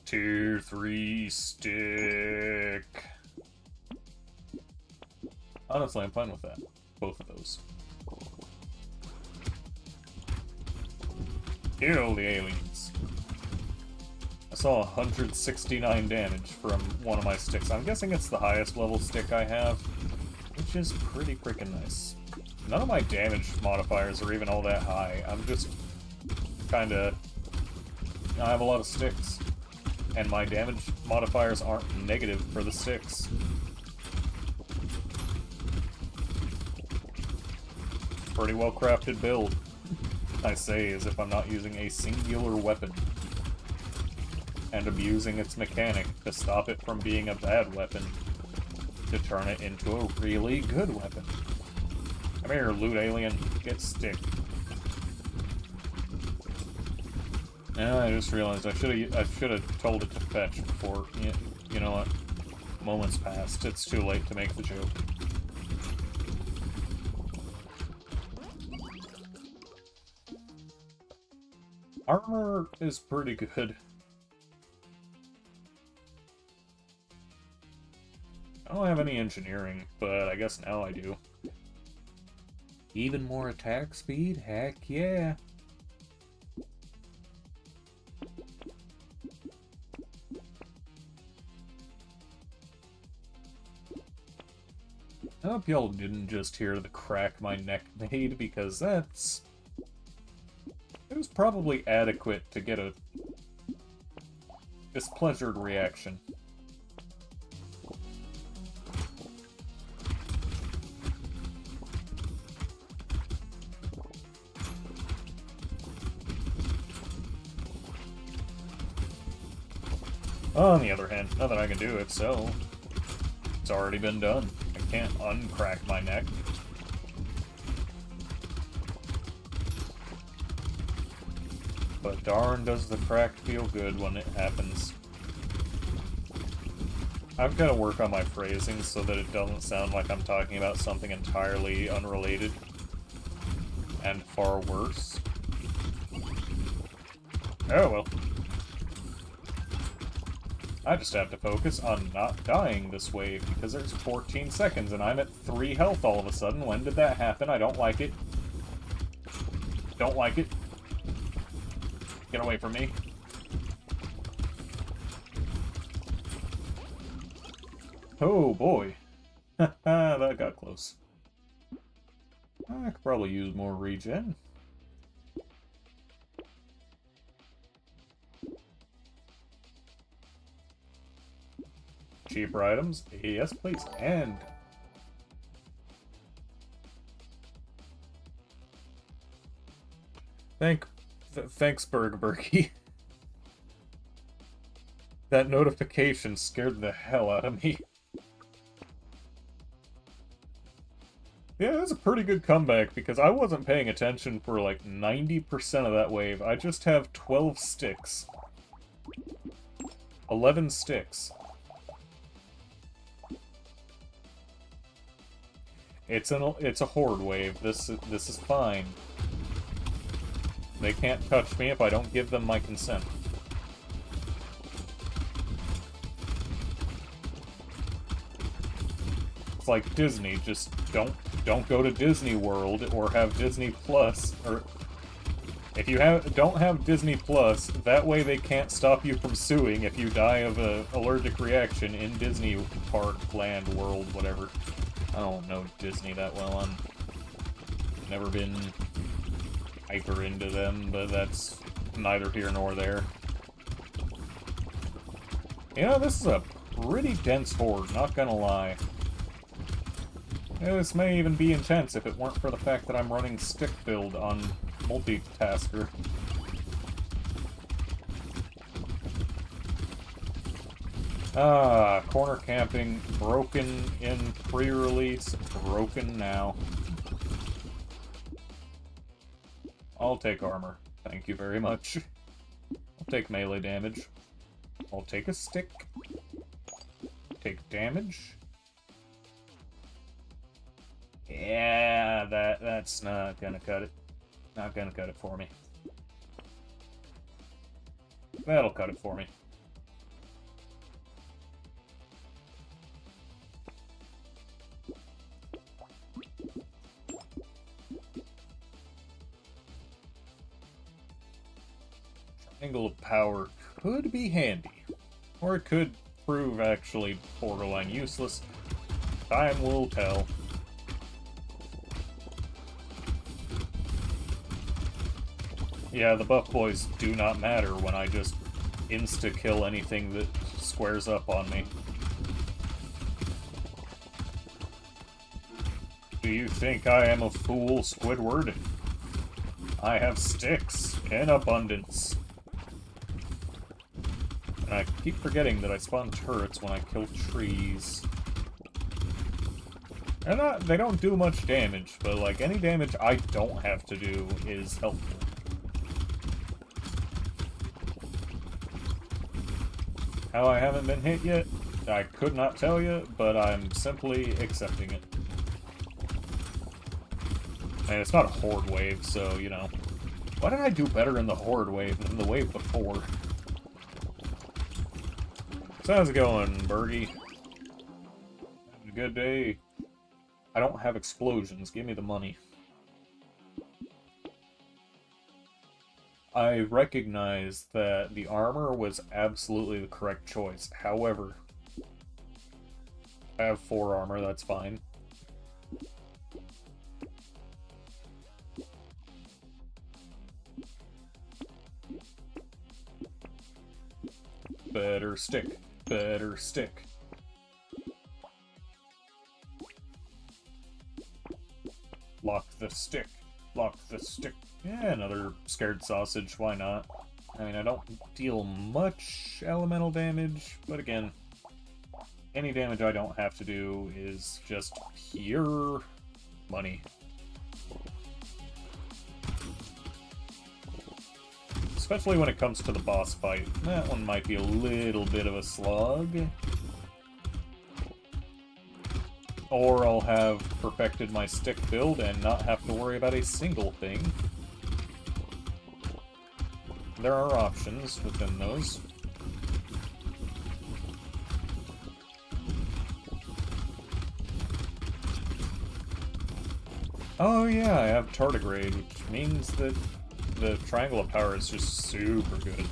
Tier 3 stick. Honestly, I'm fine with that. Both of those. Kill the aliens. I saw 169 damage from one of my sticks. I'm guessing it's the highest level stick I have, which is pretty freaking nice. None of my damage modifiers are even all that high. I'm just kinda... I have a lot of sticks. And my damage modifiers aren't negative for the sticks. Pretty well crafted build, I say, as if I'm not using a singular weapon. And abusing its mechanic to stop it from being a bad weapon, to turn it into a really good weapon. Come here, loot alien, get stick. Yeah, I just realized I should have told it to fetch before. You know what? Moments passed. It's too late to make the joke. Armor is pretty good. I don't have any engineering, but I guess now I do. Even more attack speed? Heck yeah! I hope y'all didn't just hear the crack my neck made, because that's... It was probably adequate to get a displeasured reaction. On the other hand, nothing I can do if so. It's already been done. I can't uncrack my neck. But darn does the crack feel good when it happens. I've got to work on my phrasing so that it doesn't sound like I'm talking about something entirely unrelated and far worse. Oh well. I just have to focus on not dying this wave because there's 14 seconds and I'm at 3 health all of a sudden. When did that happen? I don't like it. Don't like it. Get away from me. Oh boy. That got close. I could probably use more regen. Cheaper items? Yes, please. And... thanks, Bergbergy. That notification scared the hell out of me. Yeah, that's a pretty good comeback, because I wasn't paying attention for like 90% of that wave. I just have 12 sticks. 11 sticks. It's a horde wave. This is fine. They can't touch me if I don't give them my consent. It's like Disney, just don't go to Disney World or have Disney Plus, or if you don't have Disney Plus, that way they can't stop you from suing if you die of an allergic reaction in Disney Park, Land, World, whatever. I don't know Disney that well. I've never been hyper into them, but that's neither here nor there. You know, this is a pretty dense horde, not gonna lie. This may even be intense if it weren't for the fact that I'm running stick build on multitasker. Ah, corner camping, broken in pre-release, broken now. I'll take armor. Thank you very much. I'll take melee damage. I'll take a stick. Take damage. Yeah, that's not gonna cut it. Not gonna cut it for me. That'll cut it for me. Triangle of Power could be handy. Or it could prove actually borderline useless. Time will tell. Yeah, the buff boys do not matter when I just insta-kill anything that squares up on me. Do you think I am a fool, Squidward? I have sticks in abundance. And I keep forgetting that I spawn turrets when I kill trees. And they don't do much damage, but like any damage I don't have to do is helpful. How I haven't been hit yet, I could not tell you, but I'm simply accepting it. And it's not a horde wave, so, you know. Why did I do better in the horde wave than the wave before? So how's it going, Bergie? Having a good day? I don't have explosions, give me the money. I recognize that the armor was absolutely the correct choice. However, I have 4 armor, that's fine. Better stick. Better stick. Lock the stick. Lock the stick. Yeah, another scared sausage, why not? I mean, I don't deal much elemental damage, but again, any damage I don't have to do is just pure money. Especially when it comes to the boss fight. That one might be a little bit of a slog. Or I'll have perfected my stick build and not have to worry about a single thing. There are options within those. Oh yeah, I have Tardigrade, which means that the Triangle of Power is just super good.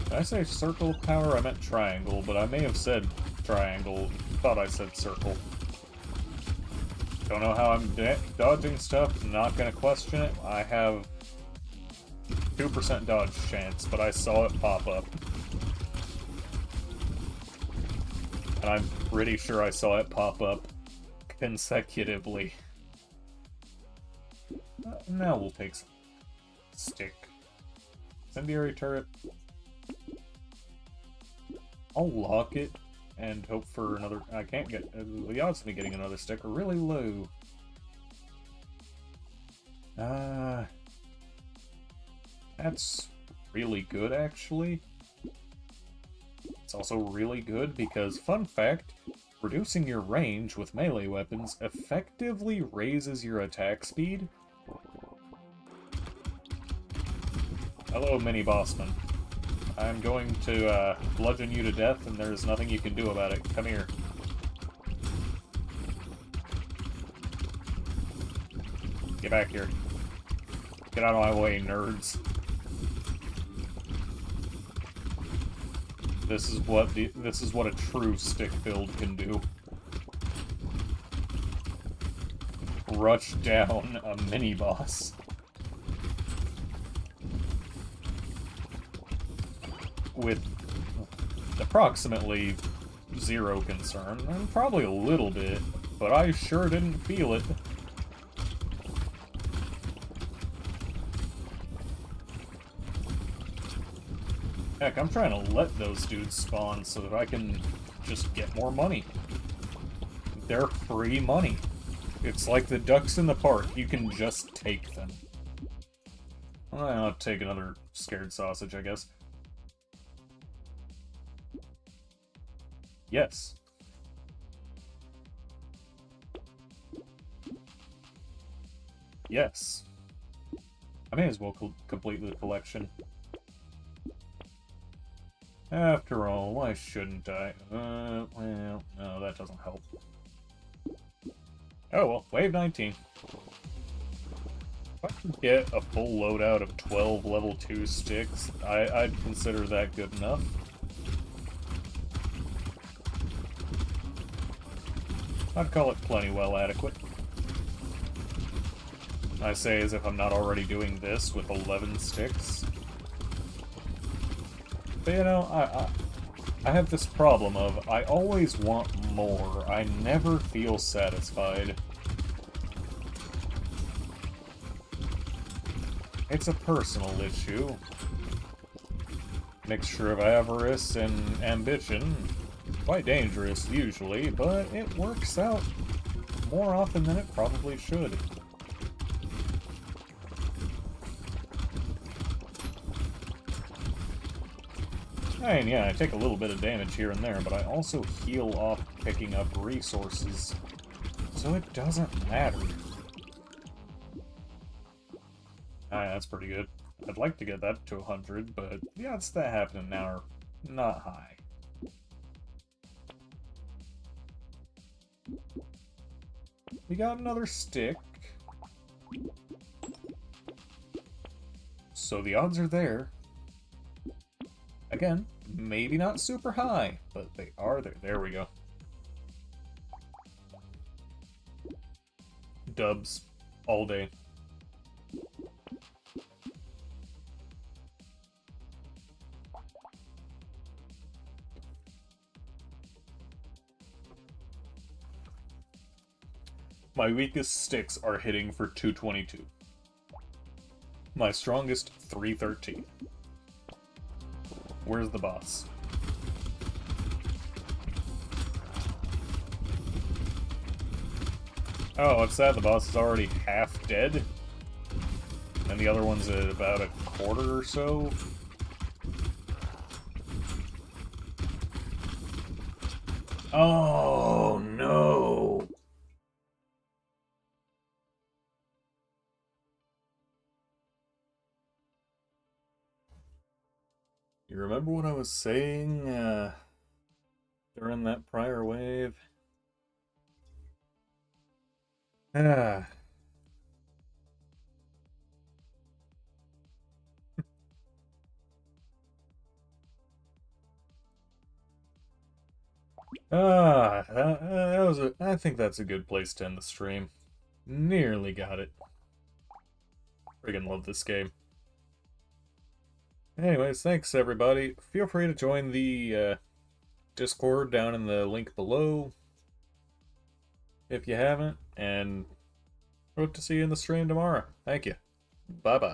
Did I say Circle of Power? I meant Triangle, but I may have said Triangle. Thought I said Circle. Don't know how I'm dodging stuff, not gonna question it. I have 2% dodge chance, but I saw it pop up. And I'm pretty sure I saw it pop up consecutively. Now we'll take some stick. Incendiary turret. I'll lock it and hope for another. I can't get. The odds of me getting another stick are really low. That's really good, actually. It's also really good because, fun fact, reducing your range with melee weapons effectively raises your attack speed. Hello, mini-bossman. I'm going to bludgeon you to death, and there's nothing you can do about it. Come here. Get back here. Get out of my way, nerds. This is what a true stick build can do. Rush down a mini-boss. With approximately zero concern, and probably a little bit, but I sure didn't feel it. Heck, I'm trying to let those dudes spawn so that I can just get more money. They're free money. It's like the ducks in the park, you can just take them. I'll take another scared sausage, I guess. Yes. Yes. I may as well complete the collection. After all, why shouldn't I? Well, no, that doesn't help. Oh well, wave 19. If I can get a full loadout of 12 level 2 sticks, I'd consider that good enough. I'd call it plenty well adequate. I say as if I'm not already doing this with 11 sticks. But you know, I have this problem of I always want more. I never feel satisfied. It's a personal issue. Mixture of avarice and ambition. Quite dangerous, usually, but it works out more often than it probably should. I mean, yeah, I take a little bit of damage here and there, but I also heal off picking up resources, so it doesn't matter. That's pretty good. I'd like to get that to 100, but the odds that happening now are not high. We got another stick. So the odds are there. Again, maybe not super high, but they are there. There we go. Dubs. All day. My weakest sticks are hitting for 222. My strongest, 313. Where's the boss? Oh, it's sad the boss is already half dead. And the other one's at about a quarter or so. Oh, no. You remember what I was saying during that prior wave? Ah. That was I think that's a good place to end the stream. Nearly got it. Friggin' love this game. Anyways, thanks everybody. Feel free to join the Discord down in the link below if you haven't, and hope to see you in the stream tomorrow. Thank you. Bye-bye.